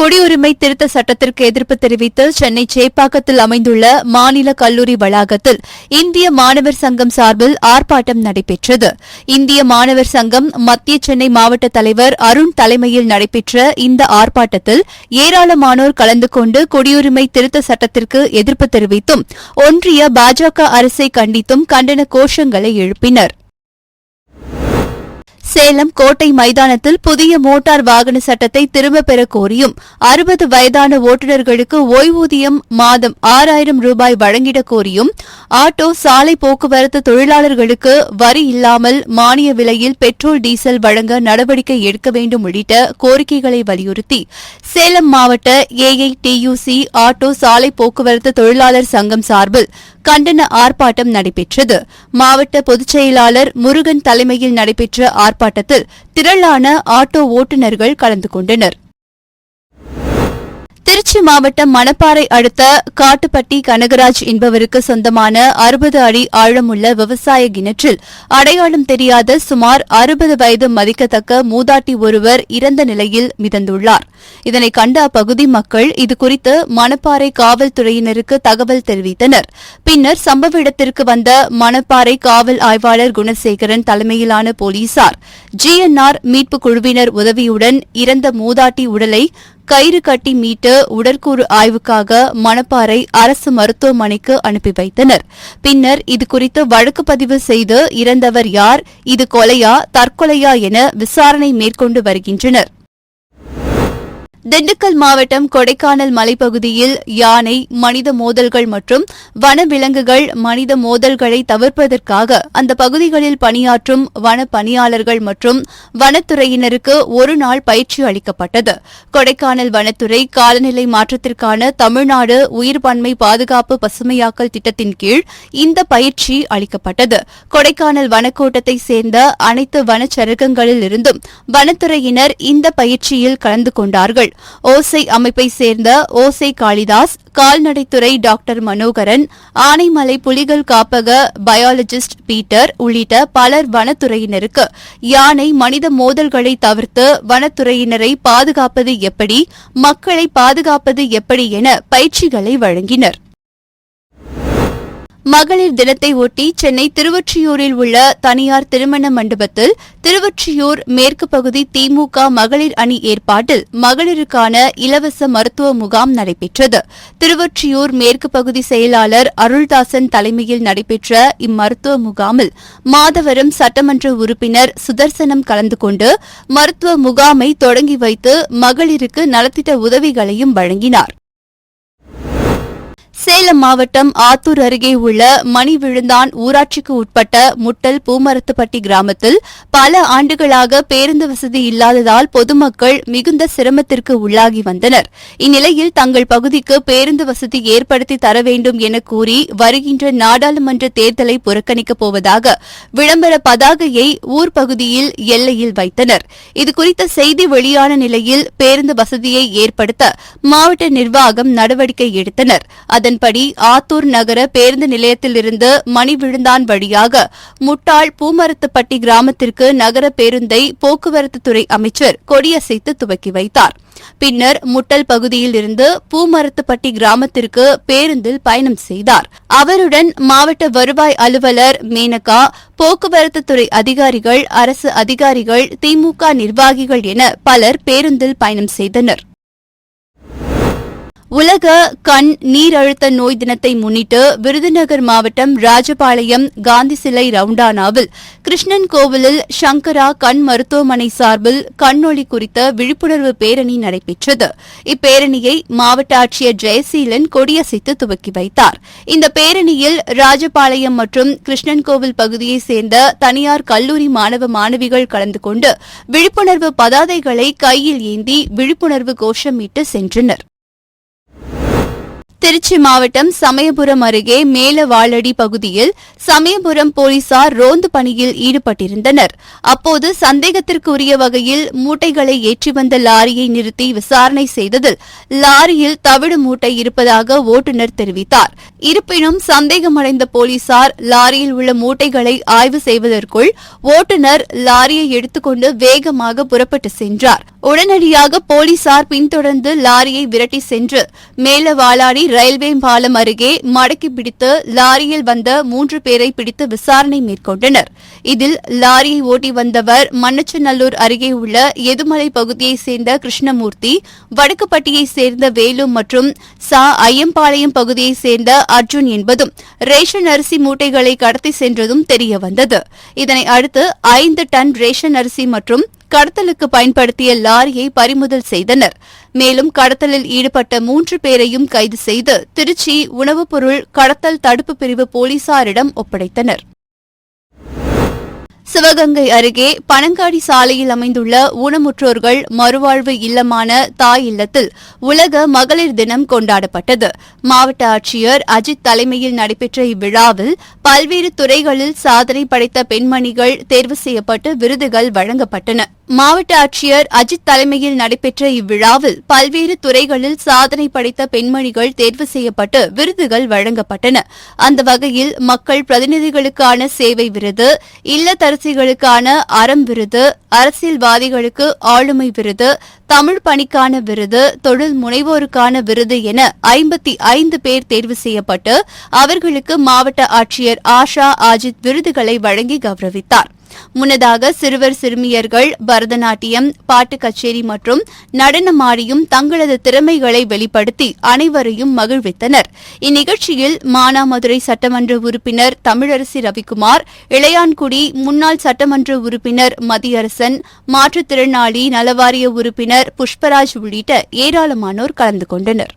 குடியுரிமை திருத்த சட்டத்திற்கு எதிர்ப்பு தெரிவித்து சென்னை சேப்பாக்கத்தில் அமைந்துள்ள மாநில கல்லூரி வளாகத்தில் இந்திய மாணவர் சங்கம் சார்பில் ஆர்ப்பாட்டம் நடைபெற்றது. இந்திய மாணவர் சங்கம் மத்திய சென்னை மாவட்ட தலைவர் அருண் தலைமையில் நடைபெற்ற இந்த ஆர்ப்பாட்டத்தில் ஏராளமானோர் கலந்து கொண்டு குடியுரிமை திருத்த சட்டத்திற்கு எதிர்ப்பு தெரிவித்தும் ஒன்றிய பாஜக அரசை கண்டித்தும் கண்டன கோஷங்களை எழுப்பினர். சேலம் கோட்டை மைதானத்தில் புதிய மோட்டார் வாகன சட்டத்தை திரும்பப் பெறக் கோரியும் 60 வயதான ஓட்டுநர்களுக்கு ஓய்வூதியம் மாதம் 6000 ரூபாய் வழங்கிடக் கோரியும் ஆட்டோ சாலை போக்குவரத்து தொழிலாளர்களுக்கு வரி இல்லாமல் மானிய விலையில் பெட்ரோல் டீசல் வழங்க நடவடிக்கை எடுக்க வேண்டும் உள்ளிட்ட கோரிக்கைகளை வலியுறுத்தி சேலம் மாவட்ட ஏஐடியுசி ஆட்டோ சாலை போக்குவரத்து தொழிலாளர் சங்கம் சார்பில் கண்டன ஆர்ப்பாட்டம் நடைபெற்றது. மாவட்ட பொதுச் செயலாளர் முருகன் தலைமையில் நடைபெற்ற ஆர்ப்பாட்டத்தில் திரளான ஆட்டோ ஓட்டுநர்கள் கலந்து கொண்டனர். திருச்சி மாவட்டம் மணப்பாறை அடுத்த காட்டுப்பட்டி கனகராஜ் என்பவருக்கு சொந்தமான 60 அடி ஆழமுள்ள விவசாய கிணற்றில் அடையாளம் தெரியாத சுமார் 60 வயது மதிக்கத்தக்க மூதாட்டி ஒருவர் இறந்த நிலையில் மிதந்துள்ளார். இதனை கண்ட அப்பகுதி மக்கள் இதுகுறித்து மணப்பாறை காவல்துறையினருக்கு தகவல் தெரிவித்தனர். பின்னர் சம்பவ இடத்திற்கு வந்த மணப்பாறை காவல் ஆய்வாளர் குணசேகரன் தலைமையிலான போலீசார் ஜிஎன்ஆர் மீட்புக் குழுவினர் உதவியுடன் இறந்த மூதாட்டி உடலை கயிறு கட்டி மீட்டு உடற்கூறு ஆய்வுக்காக மணப்பாறை அரசு மருத்துவமனைக்கு அனுப்பி வைத்தனர். பின்னர் இதுகுறித்து வழக்கு பதிவு செய்து இறந்தவர் யார், இது கொலையா தற்கொலையா என விசாரணை மேற்கொண்டு வருகின்றனர். திண்டுக்கல் மாவட்டம் கொடைக்கானல் மலைப்பகுதியில் யானை மனித மோதல்கள் மற்றும் வனவிலங்குகள் மனித மோதல்களை தவிர்ப்பதற்காக அந்த பகுதிகளில் பணியாற்றும் வன பணியாளர்கள் மற்றும் வனத்துறையினருக்கு ஒரு நாள் பயிற்சி அளிக்கப்பட்டது. கொடைக்கானல் வனத்துறை காலநிலை மாற்றத்திற்கான தமிழ்நாடு உயிர்பன்மை பாதுகாப்பு பசுமையாக்கல் திட்டத்தின் கீழ் இந்த பயிற்சி அளிக்கப்பட்டது. கொடைக்கானல் வனக்கோட்டத்தை சேர்ந்த அனைத்து வனச்சரகங்களில் இருந்தும் வனத்துறையினர் இந்த பயிற்சியில் கலந்து கொண்டார்கள். ஓசை அமைப்பை சேர்ந்த ஓசை காளிதாஸ், கால்நடைத்துறை டாக்டர் மனோகரன், ஆனைமலை புலிகள் காப்பக பயாலஜிஸ்ட் பீட்டர் உள்ளிட்ட பலர் வனத்துறையினருக்கு யானை மனித மோதல்களை தவிர்த்து வனத்துறையினரை பாதுகாப்பது எப்படி, மக்களை பாதுகாப்பது எப்படி என பயிற்சிகளை வழங்கினர். மகளிர் தினத்தை ஒட்டி சென்னை திருவொற்றியூரில் உள்ள தனியார் திருமண மண்டபத்தில் திருவொற்றியூர் மேற்கு பகுதி திமுக மகளிர் அணி ஏற்பாட்டில் மகளிருக்கான இலவச மருத்துவ முகாம் நடைபெற்றது. திருவொற்றியூர் மேற்கு பகுதி செயலாளர் அருள்தாசன் தலைமையில் நடைபெற்ற இம்மருத்துவ முகாமில் மாதவரம் சட்டமன்ற உறுப்பினர் சுதர்சனம் கலந்து கொண்டு மருத்துவ முகாமை தொடங்கி வைத்து மகளிருக்கு நலத்திட்ட உதவிகளையும் வழங்கினார். சேலம் மாவட்டம் ஆத்தூர் அருகே உள்ள மணிவிழுந்தான் ஊராட்சிக்கு உட்பட்ட முட்டல் பூமரத்துப்பட்டி கிராமத்தில் பல ஆண்டுகளாக பேருந்து வசதி இல்லாததால் பொதுமக்கள் மிகுந்த சிரமத்திற்கு உள்ளாகி வந்தனர். இந்நிலையில் தங்கள் பகுதிக்கு பேருந்து வசதி ஏற்படுத்தி தர வேண்டும் என கூறி வருகின்ற நாடாளுமன்ற தேர்தலை புறக்கணிக்கப் போவதாக விளம்பர பதாகையை ஊர் பகுதியில் எல்லையில் வைத்தனர். இதுகுறித்த செய்தி வெளியான நிலையில் பேருந்து வசதியை ஏற்படுத்த மாவட்ட நிர்வாகம் நடவடிக்கை எடுத்தனர். அதன்படி ஆத்தூர் நகர பேருந்து நிலையத்திலிருந்து மணிவிழுந்தான் வழியாக முட்டாள் பூமரத்துப்பட்டி கிராமத்திற்கு நகர பேருந்தை போக்குவரத்துத்துறை அமைச்சர் கொடியசைத்து துவக்கி வைத்தார். பின்னர் முட்டல் பகுதியில் இருந்து பூமரத்துப்பட்டி கிராமத்திற்கு பேருந்தில் பயணம் செய்தார். அவருடன் மாவட்ட வருவாய் அலுவலர் மேனகா, போக்குவரத்துத்துறை அதிகாரிகள், அரசு அதிகாரிகள், திமுக நிர்வாகிகள் என பலர் பேருந்தில் பயணம் செய்தனர். உலக கண் நீரழுத்த நோய் தினத்தை முன்னிட்டு விருதுநகர் மாவட்டம் ராஜபாளையம் காந்தி சிலை ரவுண்டானாவில் கிருஷ்ணன் கோவிலில் சங்கரா கண் மருத்துவமனை சார்பில் கண்ணொளி குறித்த விழிப்புணர்வு பேரணி நடைபெற்றது. இப்பேரணியை மாவட்ட ஆட்சியர் ஜெயசீலன் கொடியசைத்து துவக்கி வைத்தார். இந்த பேரணியில் ராஜபாளையம் மற்றும் கிருஷ்ணன் கோவில் பகுதியைச் சேர்ந்த தனியார் கல்லூரி மாணவ மாணவிகள் கலந்து கொண்டு விழிப்புணர்வு பதாதைகளை கையில் ஏந்தி விழிப்புணர்வு கோஷமிட்டு சென்றனர். திருச்சி மாவட்டம் சமயபுரம் அருகே மேலவாளடி பகுதியில் சமயபுரம் போலீசார் ரோந்து பணியில் ஈடுபட்டிருந்தனர். அப்போது சந்தேகத்திற்குரிய வகையில் மூட்டைகளை ஏற்றி வந்த லாரியை நிறுத்தி விசாரணை செய்ததில் லாரியில் தவிடு மூட்டை இருப்பதாக ஓட்டுநர் தெரிவித்தார். இருப்பினும் சந்தேகமடைந்த போலீசார் லாரியில் உள்ள மூட்டைகளை ஆய்வு செய்வதற்குள் ஓட்டுநர் லாரியை எடுத்துக்கொண்டு வேகமாக புறப்பட்டு சென்றார். உடனடியாக போலீசார் பின்தொடர்ந்து லாரியை விரட்டி சென்று மேலவாளாடி ரயில்வே பாலம் அருகே மடக்கி பிடித்து லாரியில் வந்த 3 பேரை பிடித்து விசாரணை மேற்கொண்டனர். இதில் லாரியை ஓட்டி வந்தவர் மண்ணச்சநல்லூர் அருகே உள்ள எதுமலை பகுதியைச் சேர்ந்த கிருஷ்ணமூர்த்தி, வடக்குப்பட்டியைச் சேர்ந்த வேலு மற்றும் ஐயம்பாளையம் பகுதியைச் சேர்ந்த அர்ஜுன் என்பதும் ரேஷன் அரிசி மூட்டைகளை கடத்தி சென்றதும் தெரியவந்தது. இதனை அடுத்து 5 டன் ரேஷன் அரிசி மற்றும் கடத்தலுக்கு பயன்படுத்திய லாரியை பறிமுதல் செய்தனர். மேலும் கடத்தலில் ஈடுபட்ட 3 பேரையும் கைது செய்து திருச்சி உணவுப் பொருள் கடத்தல் தடுப்பு பிரிவு போலீசாரிடம் ஒப்படைத்தனர். சிவகங்கை அருகே பனங்காடி சாலையில் அமைந்துள்ள ஊனமுற்றோர்கள் மறுவாழ்வு இல்லமான தாய் இல்லத்தில் உலக மகளிர் தினம் கொண்டாடப்பட்டது. மாவட்ட ஆட்சியர் அஜித் தலைமையில் நடைபெற்ற இவ்விழாவில் பல்வேறு துறைகளில் சாதனை படைத்த பெண்மணிகள் தேர்வு செய்யப்பட்டு விருதுகள் வழங்கப்பட்டன. மாவட்ட ஆட்சியர் அஜித் தலைமையில் நடைபெற்ற இவ்விழாவில் பல்வேறு துறைகளில் சாதனை படைத்த பெண்மணிகள் தேர்வு செய்யப்பட்டு விருதுகள் வழங்கப்பட்டன. அந்த வகையில் மக்கள் பிரதிநிதிகளுக்கான சேவை விருது, இல்லத்தரசிகளுக்கான அறம் விருது, அரசியல்வாதிகளுக்கு ஆளுமை விருது, தமிழ் பணிக்கான விருது, தொழில் முனைவோருக்கான விருது என 55 பேர் தேர்வு செய்யப்பட்டு அவர்களுக்கு மாவட்ட ஆட்சியர் ஆஷா அஜித் விருதுகளை வழங்கி கௌரவித்தார். முன்னதாக சிறுவர் சிறுமியர்கள் பரதநாட்டியம், பாட்டு கச்சேரி மற்றும் நடனமாடியும் தங்களது திறமைகளை வெளிப்படுத்தி அனைவரையும் மகிழ்வித்தனர். இந்நிகழ்ச்சியில் மானாமதுரை சட்டமன்ற உறுப்பினர் தமிழரசி ரவிக்குமார், இளையான்குடி முன்னாள் சட்டமன்ற உறுப்பினர் மதியரசன், மாற்றுத்திறனாளி நலவாரிய உறுப்பினர் புஷ்பராஜ் உள்ளிட்ட ஏராளமானோர் கலந்து கொண்டனர்.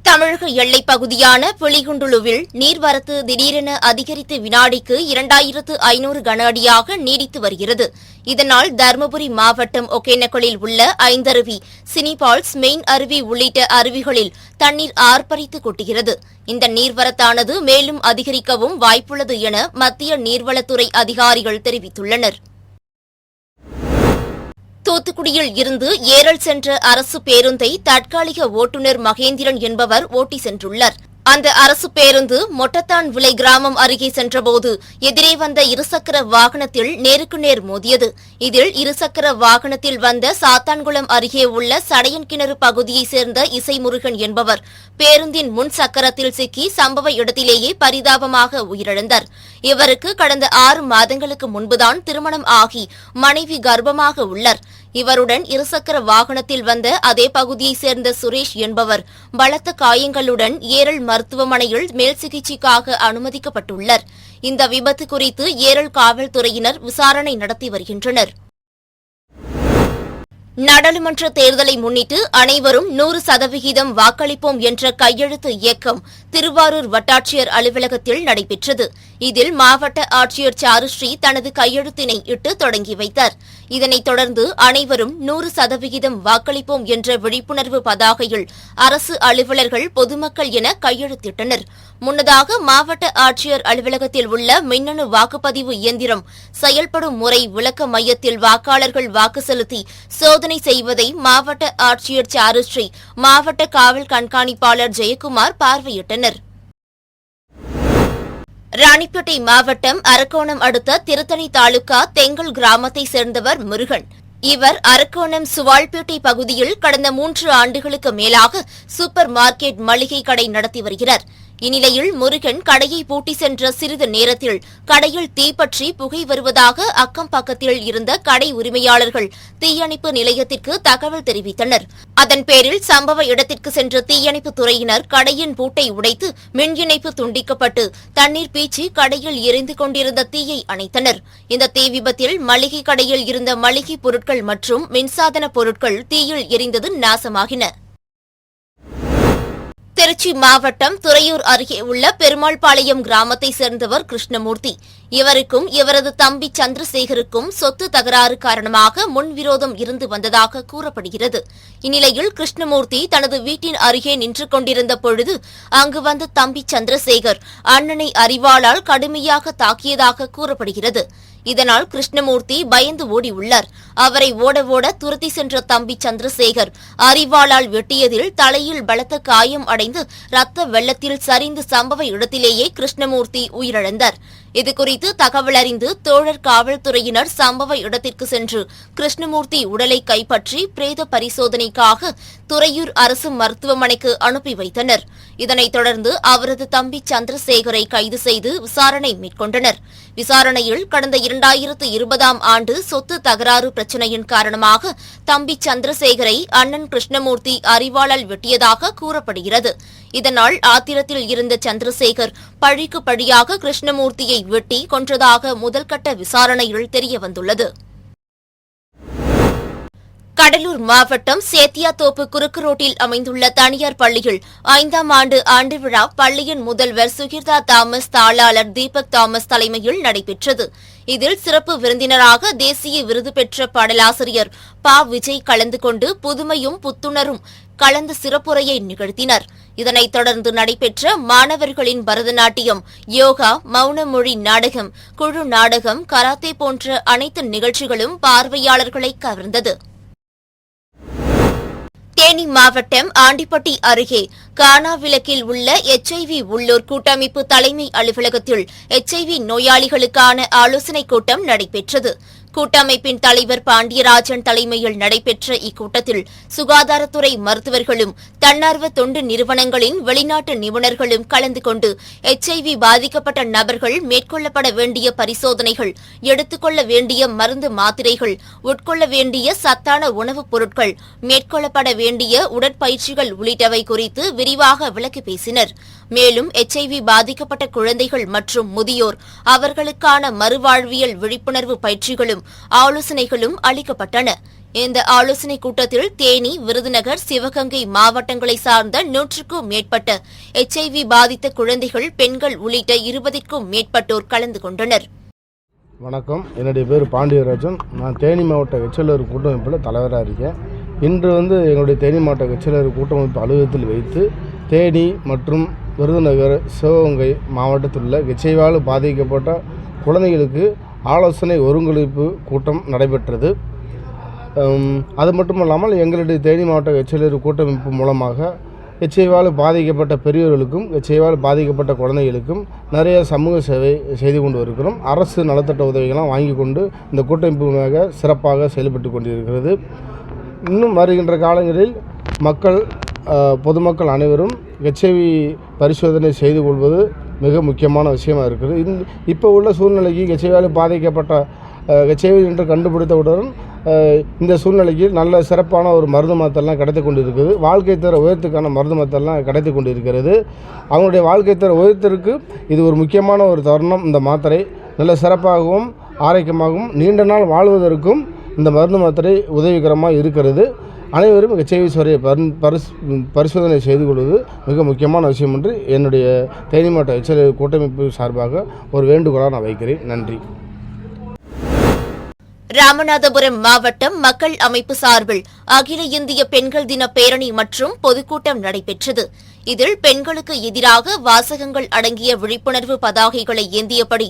தமிழக எல்லைப் பகுதியான புலிகுண்டுலுவில் நீர்வரத்து திடீரென அதிகரித்து வினாடிக்கு 2500 கன அடியாக நீடித்து வருகிறது. இதனால் தருமபுரி மாவட்டம் ஒகேனக்கலில் உள்ள ஐந்தருவி, சினிபால்ஸ், மெயின் அருவி உள்ளிட்ட அருவிகளில் தண்ணீர் ஆர்ப்பரித்து கொட்டுகிறது. இந்த நீர்வரத்தானது மேலும் அதிகரிக்கவும் வாய்ப்புள்ளது என மத்திய நீர்வளத்துறை அதிகாரிகள் தெரிவித்துள்ளனர். தூத்துக்குடியில் இருந்து ஏரல் சென்ற அரசு பேருந்தை தற்காலிக ஓட்டுநர் மகேந்திரன் என்பவர் ஓட்டி சென்றுள்ளார். அந்த அரசு பேருந்து மொட்டத்தான் விளை கிராமம் அருகே சென்றபோது எதிரே வந்த இருசக்கர வாகனத்தில் நேருக்கு நேர் மோதியது. இதில் இருசக்கர வாகனத்தில் வந்த சாத்தான்குளம் அருகே உள்ள சடையன்கிணறு பகுதியைச் சேர்ந்த இசைமுருகன் என்பவர் பேருந்தின் முன் சக்கரத்தில் சிக்கி சம்பவ இடத்திலேயே பரிதாபமாக உயிரிழந்தார். இவருக்கு கடந்த 6 மாதங்களுக்கு முன்புதான் திருமணம் ஆகி மனைவி கர்ப்பமாக உள்ளார். இவருடன் இருசக்கர வாகனத்தில் வந்த அதே பகுதியைச் சேர்ந்த சுரேஷ் என்பவர் பலத்த காயங்களுடன் ஏரல் மருத்துவமனையில் மேல் சிகிச்சைக்காக அனுமதிக்கப்பட்டுள்ளார். இந்த விபத்து குறித்து ஏரல் காவல்துறையினர் விசாரணை நடத்தி வருகின்றனர். நாடாளுமன்ற தேர்தலை முன்னிட்டு அனைவரும் 100% வாக்களிப்போம் என்ற கையெழுத்து இயக்கம் திருவாரூர் வட்டாட்சியர் அலுவலகத்தில் நடைபெற்றது. இதில் மாவட்ட ஆட்சியர் சாருஸ்ரீ தனது கையெழுத்தினை இட்டு தொடங்கி வைத்தார். இதனைத் தொடர்ந்து அனைவரும் 100% வாக்களிப்போம் என்ற விழிப்புணர்வு பதாகையில் அரசு அலுவலர்கள், பொதுமக்கள் என கையெழுத்திட்டனர். முன்னதாக மாவட்ட ஆட்சியர் அலுவலகத்தில் உள்ள மின்னணு வாக்குப்பதிவு இயந்திரம் செயல்படும் முறை விளக்க மையத்தில் வாக்காளர்கள் வாக்கு செலுத்தி சோதனை செய்வதை மாவட்ட ஆட்சியர் சாருஸ்ரீ, மாவட்ட காவல் கண்காணிப்பாளர் ஜெயக்குமார் பார்வையிட்டனர். ராணிப்பேட்டை மாவட்டம் அரக்கோணம் அடுத்த திருத்தணி தாலுகா தெங்கல் கிராமத்தைச் சேர்ந்தவர் முருகன். இவர் அரக்கோணம் சுவால்பேட்டை பகுதியில் கடந்த 3 ஆண்டுகளுக்கு மேலாக சூப்பர் மார்க்கெட் மளிகை கடை நடத்தி வருகிறார். இந்நிலையில் முருகன் கடையை பூட்டி சென்ற சிறிது நேரத்தில் கடையில் தீப்பற்றி புகை வருவதாக அக்கம் பக்கத்தில் இருந்த கடை உரிமையாளர்கள் தீயணைப்பு நிலையத்திற்கு தகவல் தெரிவித்தனர். அதன் பேரில் சம்பவ இடத்திற்கு சென்ற தீயணைப்புத் துறையினர் கடையின் பூட்டை உடைத்து மின் இணைப்பு துண்டிக்கப்பட்டு தண்ணீர் பீச்சி கடையில் எரிந்து கொண்டிருந்த தீயை அணைத்தனர். இந்த தீ விபத்தில் மளிகை கடையில் இருந்த மளிகை பொருட்கள் மற்றும் மின்சாதன பொருட்கள் தீயில் எரிந்தது நாசமாகின. திருச்சி மாவட்டம் துறையூர் அருகே உள்ள பெருமாள்பாளையம் கிராமத்தை சேர்ந்தவர் கிருஷ்ணமூர்த்தி. இவருக்கும் இவரது தம்பி சந்திரசேகருக்கும் சொத்து தகராறு காரணமாக முன்விரோதம் இருந்து வந்ததாக கூறப்படுகிறது. இந்நிலையில் கிருஷ்ணமூர்த்தி தனது வீட்டின் அருகே நின்று கொண்டிருந்த பொழுது அங்கு வந்த தம்பி சந்திரசேகர் அண்ணனை அரிவாளால் கடுமையாக தாக்கியதாக கூறப்படுகிறது. இதனால் கிருஷ்ணமூர்த்தி பயந்து ஓடியுள்ளார். அவரை ஓட ஓட துரத்தி சென்ற தம்பி சந்திரசேகர் அரிவாளால் வெட்டியதில் தலையில் பலத்த காயம் அடைந்து ரத்த வெள்ளத்தில் சரிந்து சம்பவ இடத்திலேயே கிருஷ்ணமூர்த்தி உயிரிழந்தார். இதுகுறித்து தகவல் அறிந்து தோழர் காவல்துறையினர் சம்பவ இடத்திற்கு சென்று கிருஷ்ணமூர்த்தி உடலை கைப்பற்றி பிரேத பரிசோதனைக்காக துறையூர் அரசு மருத்துவமனைக்கு அனுப்பி வைத்தனர். இதனைத் தொடர்ந்து அவரது தம்பி சந்திரசேகரை கைது செய்து விசாரணை மேற்கொண்டனர். விசாரணையில் கடந்த 2020ஆம் ஆண்டு சொத்து தகராறு பிரச்சினையின் காரணமாக தம்பி சந்திரசேகரை அண்ணன் கிருஷ்ணமூர்த்தி அரிவாளால் வெட்டியதாக கூறப்படுகிறது. இதனால் ஆத்திரத்தில் இருந்த சந்திரசேகர் பழிக்கு பழியாக கிருஷ்ணமூர்த்தியை வெட்டி கொன்றதாக முதல்கட்ட விசாரணையில் தெரியவந்துள்ளது. கடலூர் மாவட்டம் சேத்தியாத்தோப்பு குறுக்கு ரோட்டில் அமைந்துள்ள தனியார் பள்ளியில் 5ஆம் ஆண்டு விழா பள்ளியின் முதல்வர் சுகிர்தா தாமஸ், தாளாளர் தீபக் தாமஸ் தலைமையில் நடைபெற்றது. இதில் சிறப்பு விருந்தினராக தேசிய விருது பெற்ற பாடலாசிரியர் ப. விஜய் கலந்து கொண்டு புதுமையும் புத்துணரும் கலந்த சிறப்புரையை நிகழ்த்தினர். இதனைத் தொடர்ந்து நடைபெற்ற மாணவர்களின் பரதநாட்டியம், யோகா, மௌன மொழி நாடகம், குழு நாடகம், கராத்தே போன்ற அனைத்து நிகழ்ச்சிகளும் பார்வையாளர்களை கவர்ந்தது. தேனி மாவட்டம் ஆண்டிப்பட்டி அருகே கானாவிளக்கில் உள்ள HIV உள்ளூர் கூட்டமைப்பு தலைமை அலுவலகத்தில் HIV நோயாளிகளுக்கான ஆலோசனைக் கூட்டம் நடைபெற்றது. கூட்டமைப்பின் தலைவர் பாண்டியராஜன் தலைமையில் நடைபெற்ற இக்கூட்டத்தில் சுகாதாரத்துறை மருத்துவர்களும் தன்னார்வ தொண்டு நிறுவனங்களின் வெளிநாட்டு நிபுணர்களும் கலந்து கொண்டு HIV பாதிக்கப்பட்ட நபர்கள் மேற்கொள்ளப்பட வேண்டிய பரிசோதனைகள், எடுத்துக்கொள்ள வேண்டிய மருந்து மாத்திரைகள், உட்கொள்ள வேண்டிய சத்தான உணவுப் பொருட்கள், மேற்கொள்ளப்பட வேண்டிய உடற்பயிற்சிகள் உள்ளிட்டவை குறித்து விரிவாக விளக்கி பேசினர். மேலும் HIV பாதிக்கப்பட்ட குழந்தைகள் மற்றும் முதியோர் அவர்களுக்கான மறுவாழ்வியல் விழிப்புணர்வு பயிற்சிகளும் ஆலோசனைகளும் அளிக்கப்பட்டன. இந்த ஆலோசனைக் கூட்டத்தில் தேனி, விருதுநகர், சிவகங்கை மாவட்டங்களை சார்ந்த 100க்கும் மேற்பட்ட HIV பாதித்த குழந்தைகள், பெண்கள் உள்ளிட்ட 20க்கும் மேற்பட்டோர் கலந்து கொண்டனர். வணக்கம், என்னுடைய பேர் பாண்டியராஜன். நான் தேனி மாவட்ட HLR கூட்டமைப்பில் தலைவராக இருக்கேன். இன்று எங்களுடைய தேனி மாவட்ட HLR கூட்டமைப்பு அலுவலகத்தில் வைத்து தேனி மற்றும் விருதுநகர், சிவகங்கை மாவட்டத்தில் உள்ள HIV பாதிக்கப்பட்ட குழந்தைகளுக்கு ஆலோசனை ஒருங்கிணைப்பு கூட்டம் நடைபெற்றது. அது மட்டுமல்லாமல் எங்களுடைய தேனி மாவட்ட HLR கூட்டமைப்பு மூலமாக HIV பாதிக்கப்பட்ட பெரியவர்களுக்கும் HIV பாதிக்கப்பட்ட குழந்தைகளுக்கும் நிறைய சமூக சேவை செய்து கொண்டு வருகிறோம். அரசு நலத்திட்ட உதவிகளாம் வாங்கி கொண்டு இந்த கூட்டமைப்பு சிறப்பாக செயல்பட்டு கொண்டிருக்கிறது. இன்னும் வருகின்ற காலங்களில் பொதுமக்கள் அனைவரும் HIV பரிசோதனை செய்து கொள்வது மிக முக்கியமான விஷயமாக இருக்குது. இப்போ உள்ள சூழ்நிலைக்கு HIV பாதிக்கப்பட்ட HIV என்று கண்டுபிடித்தவுடன் இந்த சூழ்நிலைக்கு நல்ல சிறப்பான ஒரு மருந்து மாத்தெல்லாம் கிடைத்து கொண்டிருக்குது. வாழ்க்கை தர உயரத்துக்கான மருந்து மாத்தெல்லாம் கிடைத்து கொண்டிருக்கிறது. அவங்களுடைய வாழ்க்கை தர உயரத்திற்கு இது ஒரு முக்கியமான ஒரு தருணம். இந்த மாத்திரை நல்ல சிறப்பாகவும் ஆரோக்கியமாகவும் நீண்ட நாள் வாழ்வதற்கும் இந்த மருந்து மாத்திரை உதவிகரமாக இருக்கிறது. அனைவரும் HIV பரிசோதனை செய்து கொள்வது மிக முக்கியமான விஷயம் என்று என்னுடைய தேனி மாவட்ட HLR கூட்டமைப்பு சார்பாக ஒரு வேண்டுகோளாக நான் வைக்கிறேன். நன்றி. ராமநாதபுரம் மாவட்டம் மக்கள் அமைப்பு சார்பில் அகில இந்திய பெண்கள் தின பேரணி மற்றும் பொதுக்கூட்டம் நடைபெற்றது. இதில் பெண்களுக்கு எதிராக வாசகங்கள் அடங்கிய விழிப்புணர்வு பதாகைகளை ஏந்தியபடி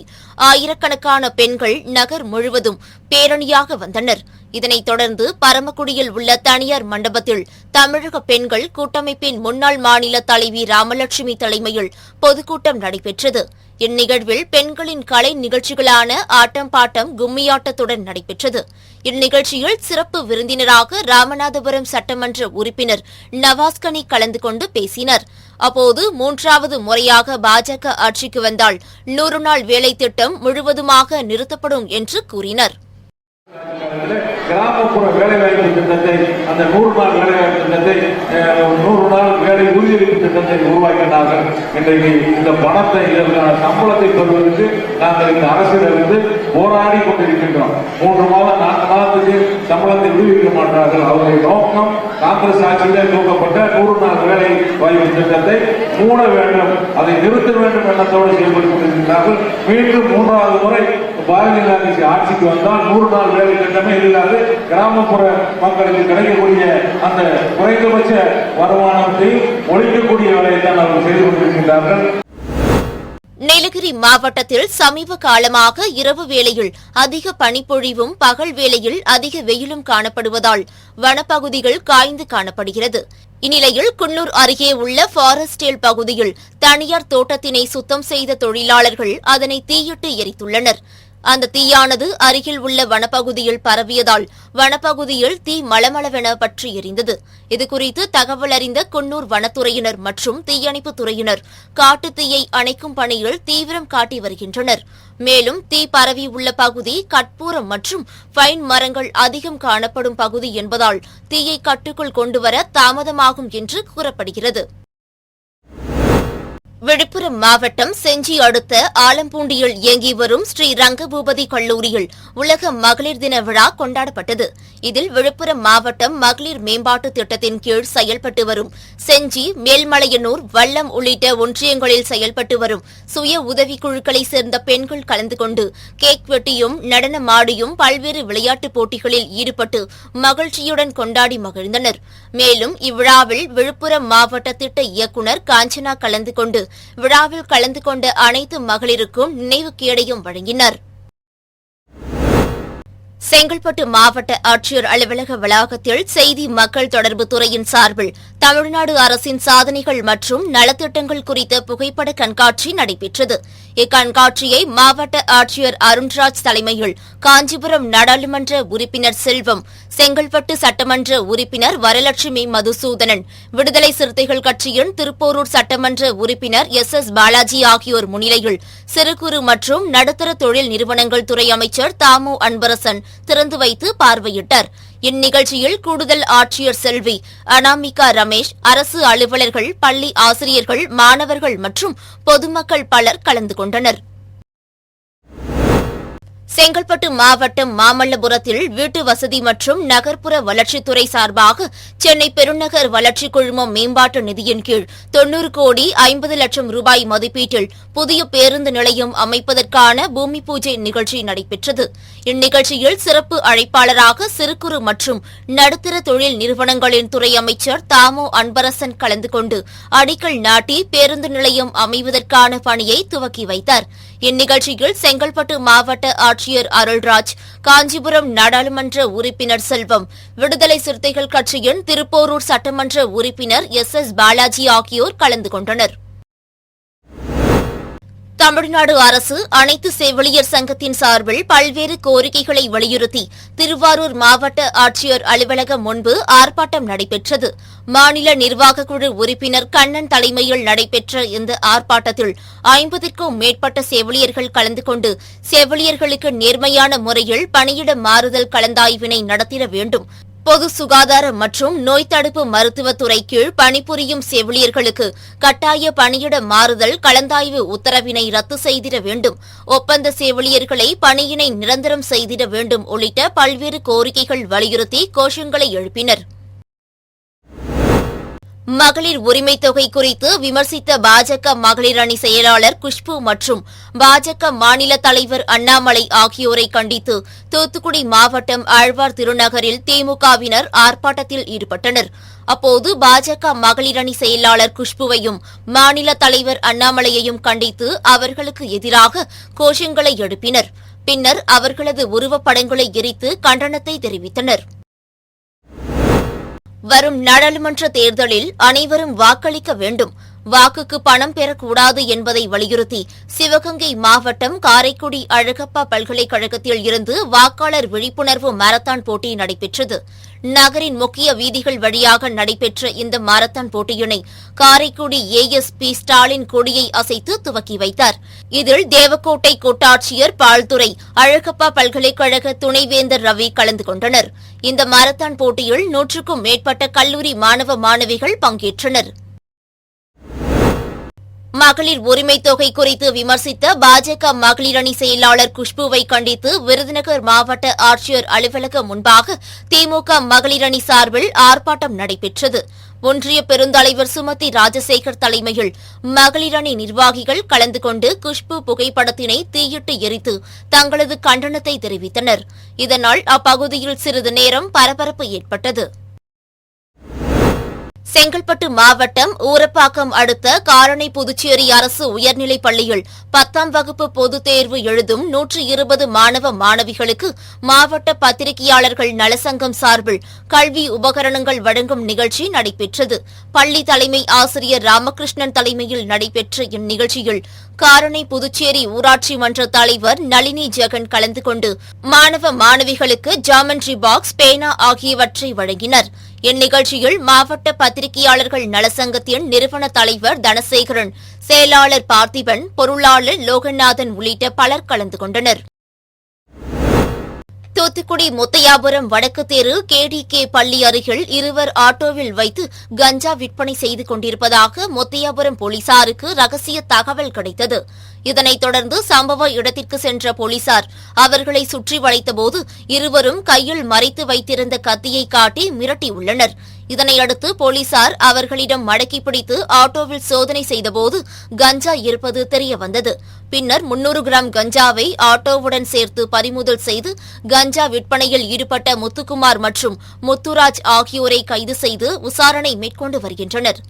ஆயிரக்கணக்கான பெண்கள் நகர் முழுவதும் பேரணியாக வந்தனர். இதனைத் தொடர்ந்து பரமக்குடியில் உள்ள தனியார் மண்டபத்தில் தமிழக பெண்கள் கூட்டமைப்பின் முன்னாள் மாநில தலைவி ராமலட்சுமி தலைமையில் பொதுக்கூட்டம் நடைபெற்றது. இந்நிகழ்வில் பெண்களின் கலை நிகழ்ச்சிகளான ஆட்டம், பாட்டம், கும்மியாட்டத்துடன் நடைபெற்றது. இந்நிகழ்ச்சியில் சிறப்பு விருந்தினராக ராமநாதபுரம் சட்டமன்ற உறுப்பினர் நவாஸ்கனி கலந்து கொண்டு பேசினர். அப்போது 3வது முறையாக பாஜக ஆட்சிக்கு வந்தால் 100 நாள் வேலை திட்டம் முழுவதுமாக நிறுத்தப்படும் என்று கூறினர். கிராமப்புற வேலைவாய்ப்பு திட்டத்தை, அந்த 100 நாள் வேலைவாய்ப்பு திட்டத்தை, 100 நாள் வேலை உறுதியளிப்பு திட்டத்தை உருவாக்கினார்கள். இன்றைக்கு இந்த பணத்தை, இதற்கான சம்பளத்தை பெறுவதற்கு நாங்கள் இந்த அரசிலிருந்து போராடி கொண்டிருக்கின்றோம். 3 மாதம் 4 மாதத்துக்கு சம்பளத்தை விடுவிக்க மாட்டார்கள். அவருடைய நோக்கம் காங்கிரஸ் ஆட்சியிலே தூக்கப்பட்ட 100 நாள் வேலை வாய்ப்பு திட்டத்தை மூட வேண்டும், அதை நிறுத்த வேண்டும் எண்ணத்தோடு செயல்பட்டுக் கொண்டிருக்கிறார்கள். மீண்டும் 3வது முறை பாரதிய ஜனதா கட்சி ஆட்சிக்கு வந்தால் 100 நாள் வேலை திட்டமே இல்லாது கிராமப்புற மக்களுக்கு கிடைக்கக்கூடிய அந்த குறைந்தபட்ச வருமானத்தை ஒழிக்கக்கூடிய வேலையை தான் அவர்கள் செய்து கொண்டிருக்கின்றார்கள். நீலகிரி மாவட்டத்தில் சமீப காலமாக இரவு வேளையில் அதிக பனிப்பொழிவும் பகல் வேளையில் அதிக வெயிலும் காணப்படுவதால் வனப்பகுதிகள் காய்ந்து காணப்படுகிறது. இந்நிலையில் குன்னூர் அருகே உள்ள ஃபாரஸ்டேல் பகுதியில் தனியார் தோட்டத்தினை சுத்தம் செய்த தொழிலாளர்கள் அதனை தீயிட்டு எரித்துள்ளனர். அந்த தீயானது அருகில் உள்ள வனப்பகுதியில் பரவியதால் வனப்பகுதியில் தீ மளமளவென பற்றி எரிந்தது. இதுகுறித்து தகவல் அறிந்த குன்னூர் வனத்துறையினர் மற்றும் தீயணைப்புத் துறையினர் காட்டுத் தீயை அணைக்கும் பணியில் தீவிரம் காட்டி வருகின்றனர். மேலும் தீ பரவி உள்ள பகுதி கற்பூரம் மற்றும் பைன் மரங்கள் அதிகம் காணப்படும் பகுதி என்பதால் தீயை கட்டுக்குள் கொண்டுவர தாமதமாகும் என்று கூறப்படுகிறது. விழுப்புரம் மாவட்டம் செஞ்சி அடுத்த ஆலம்பூண்டியில் இயங்கி வரும் ஸ்ரீ ரங்கபூபதி கல்லூரியில் உலக மகளிர் தின விழா கொண்டாடப்பட்டது. இதில் விழுப்புரம் மாவட்டம் மகளிர் மேம்பாட்டு திட்டத்தின் கீழ் செயல்பட்டு வரும் செஞ்சி, மேல்மலையனூர், வல்லம் உள்ளிட்ட ஒன்றியங்களில் செயல்பட்டு வரும் சுய உதவிக்குழுக்களைச் சேர்ந்த பெண்கள் கலந்து கொண்டு கேக் வெட்டியும் நடனமாடியும் பல்வேறு விளையாட்டுப் போட்டிகளில் ஈடுபட்டு மகிழ்ச்சியுடன் கொண்டாடி மகிழ்ந்தனர். மேலும் இவ்விழாவில் விழுப்புரம் மாவட்ட திட்ட இயக்குநர் காஞ்சனா கலந்து கொண்டு விழாவில் கலந்து கொண்ட அனைத்து மகளிருக்கும் நினைவு கேடயம் வழங்கினர். செங்கல்பட்டு மாவட்ட ஆட்சியர் அலுவலக வளாகத்தில் செய்தி மக்கள் தொடர்பு துறையின் சார்பில் தமிழ்நாடு அரசின் சாதனைகள் மற்றும் நலத்திட்டங்கள் குறித்த புகைப்பட கண்காட்சி நடைபெற்றது. இக்கண்காட்சியை மாவட்ட ஆட்சியர் அருண்ராஜ் தலைமையில் காஞ்சிபுரம் நாடாளுமன்ற உறுப்பினர் செல்வம், செங்கல்பட்டு சட்டமன்ற உறுப்பினர் வரலட்சுமி மதுசூதனன், விடுதலை சிறுத்தைகள் கட்சியின் திருப்போரூர் சட்டமன்ற உறுப்பினர் எஸ் பாலாஜி ஆகியோர் முன்னிலையில் சிறு குறு மற்றும் நடுத்தர தொழில் நிறுவனங்கள் துறை அமைச்சர் தாமு அன்பரசன் திறந்து வைத்து பார்வையிட்டார். இந்நிகழ்ச்சியில் கூடுதல் ஆட்சியர் செல்வி அனாமிகா ரமேஷ், அரசு அலுவலர்கள், பள்ளி ஆசிரியர்கள், மாணவர்கள் மற்றும் பொதுமக்கள் பலர் கலந்து கொண்டனர். செங்கல்பட்டு மாவட்டம் மாமல்லபுரத்தில் வீட்டு வசதி மற்றும் நகர்ப்புற வளர்ச்சித்துறை சார்பாக சென்னை பெருநகர் வளர்ச்சி குழுமம் மேம்பாட்டு நிதியின் கீழ் 90 கோடி 50 லட்சம் ரூபாய் மதிப்பீட்டில் புதிய பேருந்து நிலையம் அமைப்பதற்கான பூமி பூஜை நிகழ்ச்சி நடைபெற்றது. இந்நிகழ்ச்சியில் சிறப்பு அழைப்பாளராக சிறு குறு மற்றும் நடுத்தர தொழில் நிறுவனங்களின் துறை அமைச்சர் தாமோ அன்பரசன் கலந்து கொண்டு அடிக்கல் நாட்டி பேருந்து நிலையம் அமைவதற்கான பணியை துவக்கி வைத்தார். இந்நிகழ்ச்சியில் செங்கல்பட்டு மாவட்ட ஆட்சியர் அருள்ராஜ், காஞ்சிபுரம் நாடாளுமன்ற உறுப்பினர் செல்வம், விடுதலை சிறுத்தைகள் கட்சியின் திருப்போரூர் சட்டமன்ற உறுப்பினர் எஸ் பாலாஜி ஆகியோர் கலந்து கொண்டனர். தமிழ்நாடு அரசு அனைத்து செவிலியர் சங்கத்தின் சார்பில் பல்வேறு கோரிக்கைகளை வலியுறுத்தி திருவாரூர் மாவட்ட ஆட்சியர் அலுவலகம் முன்பு ஆர்ப்பாட்டம் நடைபெற்றது. மாநில நிர்வாகக் குழு உறுப்பினர் கண்ணன் தலைமையில் நடைபெற்ற இந்த ஆர்ப்பாட்டத்தில் 50க்கும் மேற்பட்ட செவிலியர்கள் கலந்து கொண்டு செவிலியர்களுக்கு நேர்மையான முறையில் பணியிட மாறுதல் கலந்தாய்வினை நடத்திட வேண்டும், பொது சுகாதாரம் மற்றும் நோய் தடுப்பு மருத்துவத்துறை கீழ் பணிபுரியும் செவிலியர்களுக்கு கட்டாய பணியிட மாறுதல் கலந்தாய்வு உத்தரவினை ரத்து செய்திட வேண்டும், ஒப்பந்த செவிலியர்களை பணியினை நிரந்தரம் செய்திட வேண்டும் உள்ளிட்ட பல்வேறு கோரிக்கைகள் வலியுறுத்தி கோஷங்களை எழுப்பினர். மகளிர் உரிமைத் தொகை குறித்து விமர்சித்த பாஜக மகளிர் அணி செயலாளர் குஷ்பு மற்றும் பாஜக மாநில தலைவர் அண்ணாமலை ஆகியோரை கண்டித்து தூத்துக்குடி மாவட்டம் ஆழ்வார் திருநகரில் திமுகவினர் ஆர்ப்பாட்டத்தில் ஈடுபட்டனர். அப்போது பாஜக மகளிர் அணி செயலாளர் குஷ்புவையும் மாநில தலைவர் அண்ணாமலையையும் கண்டித்து அவர்களுக்கு எதிராக கோஷங்களை எழுப்பினர். பின்னர் அவர்களது உருவப்படங்களை எரித்து கண்டனத்தை தெரிவித்தனர். வரும் நாடாளுமன்ற தேர்தலில் அனைவரும் வாக்களிக்க வேண்டும், வாக்குக்கு பணம் பெறக்கூடாது என்பதை வலியுறுத்தி சிவகங்கை மாவட்டம் காரைக்குடி அழகப்பா பல்கலைக்கழகத்தில் இருந்து வாக்காளர் விழிப்புணர்வு மாரத்தான் போட்டி நடைபெற்றது. நகரின் முக்கிய வீதிகள் வழியாக நடைபெற்ற இந்த மாரத்தான் போட்டியினை காரைக்குடி ஏஎஸ்பி ஸ்டாலின் கொடியை அசைத்து துவக்கி வைத்தார். இதில் தேவக்கோட்டை கோட்டாட்சியர் பால்துரை, அழகப்பா பல்கலைக்கழக துணைவேந்தர் ரவி கலந்து கொண்டனர். இந்த மாரத்தான் போட்டியில் 100க்கும் மேற்பட்ட கல்லூரி மாணவ மாணவிகள் பங்கேற்றனர். மகளிர் உரிமை தொகை குறித்து விமர்சித்த பாஜக மகளிர் அணி செயலாளர் குஷ்புவை கண்டித்து விருதுநகர் மாவட்ட ஆட்சியர் அலுவலகம் முன்பாக திமுக மகளிர் அணி சார்பில் ஆர்ப்பாட்டம் நடைபெற்றது. ஒன்றிய பெருந்தலைவர் சுமதி ராஜசேகர் தலைமையில் மகளிர் அணி நிர்வாகிகள் கலந்து கொண்டு குஷ்பு புகைப்படத்தினை தீயிட்டு எரித்து தங்களது கண்டனத்தை தெரிவித்தனர். இதனால் அப்பகுதியில் சிறிது நேரம் பரபரப்பு ஏற்பட்டது. செங்கல்பட்டு மாவட்டம் ஊரப்பாக்கம் அடுத்த காரணை புதுச்சேரி அரசு உயர்நிலைப் பள்ளியில் 10ஆம் வகுப்பு பொதுத் தேர்வு எழுதும் 120 மாணவ மாணவிகளுக்கு மாவட்ட பத்திரிகையாளர்கள் நலசங்கம் சார்பில் கல்வி உபகரணங்கள் வழங்கும் நிகழ்ச்சி நடைபெற்றது. பள்ளி தலைமை ஆசிரியர் ராமகிருஷ்ணன் தலைமையில் நடைபெற்ற இந்நிகழ்ச்சியில் காரணை புதுச்சேரி ஊராட்சி மன்ற தலைவர் நளினி ஜெகன் கலந்து கொண்டு மாணவ மாணவிகளுக்கு ஜாமெண்ட்ரி பாக்ஸ், பேனா ஆகியவற்றை வழங்கினர். இந்நிகழ்ச்சியில் மாவட்ட பத்திரிகையாளர்கள் நலசங்கத்தின் நிறுவன தலைவர் தனசேகரன், செயலாளர் பார்த்திபன், பொருளாளர் லோகநாதன் உள்ளிட்ட பலர் கலந்து கொண்டனர். தூத்துக்குடி முத்தையாபுரம் வடக்கு தெரு கேடிகே பள்ளி அருகில் இருவர் ஆட்டோவில் வைத்து கஞ்சா விற்பனை செய்து கொண்டிருப்பதாக முத்தையாபுரம் போலீசாருக்கு ரகசிய தகவல் கிடைத்தது. இதனைத் தொடர்ந்து சம்பவ இடத்திற்கு சென்ற போலீசார் அவர்களை சுற்றி வளைத்தபோது இருவரும் கையில் மறைத்து வைத்திருந்த கத்தியை காட்டி மிரட்டியுள்ளனர். இதனையடுத்து போலீசார் அவர்களிடம் மடக்கி பிடித்து ஆட்டோவில் சோதனை செய்தபோது கஞ்சா இருப்பது தெரியவந்தது. பின்னர் 300 கிராம் கஞ்சாவை ஆட்டோவுடன் சேர்த்து பறிமுதல் செய்து கஞ்சா விற்பனையில் ஈடுபட்ட முத்துக்குமார் மற்றும் முத்துராஜ் ஆகியோரை கைது செய்து விசாரணை மேற்கொண்டு வருகின்றனர்.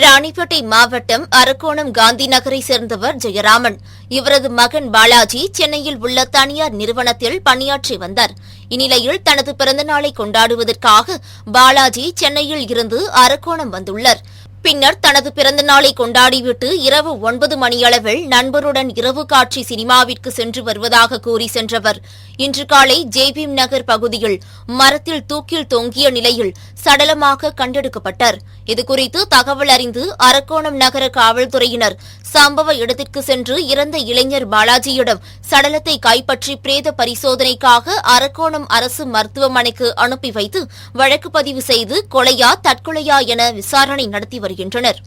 ராணிப்பேட்டை மாவட்டம் அரக்கோணம் காந்தி நகரை சேர்ந்தவர் ஜெயராமன். இவரது மகன் பாலாஜி சென்னையில் உள்ள தனியார் நிறுவனத்தில் பணியாற்றி வந்தார். இந்நிலையில் தனது பிறந்தநாளை கொண்டாடுவதற்காக பாலாஜி சென்னையில் இருந்து அரக்கோணம் வந்துள்ளார். பின்னர் தனது பிறந்தநாளை கொண்டாடிவிட்டு இரவு 9 மணியளவில் நண்பருடன் இரவு காட்சி சினிமாவிற்கு சென்று வருவதாக கூறி சென்றவர் இன்று காலை ஜேபீம் நகர் பகுதியில் மரத்தில் தூக்கில் தொங்கிய நிலையில் சடலமாக கண்டெடுக்கப்பட்டார். இதுகுறித்து தகவல் அறிந்து அரக்கோணம் நகர காவல்துறையினர் சம்பவ இடத்திற்கு சென்று இறந்த இளைஞர் பாலாஜியிடம் சடலத்தை கைப்பற்றி பிரேத பரிசோதனைக்காக அரக்கோணம் அரசு மருத்துவமனைக்கு அனுப்பி வைத்து வழக்கு பதிவு செய்து கொலையா தற்கொலையா என விசாரணை நடத்தி வருகின்றனர்.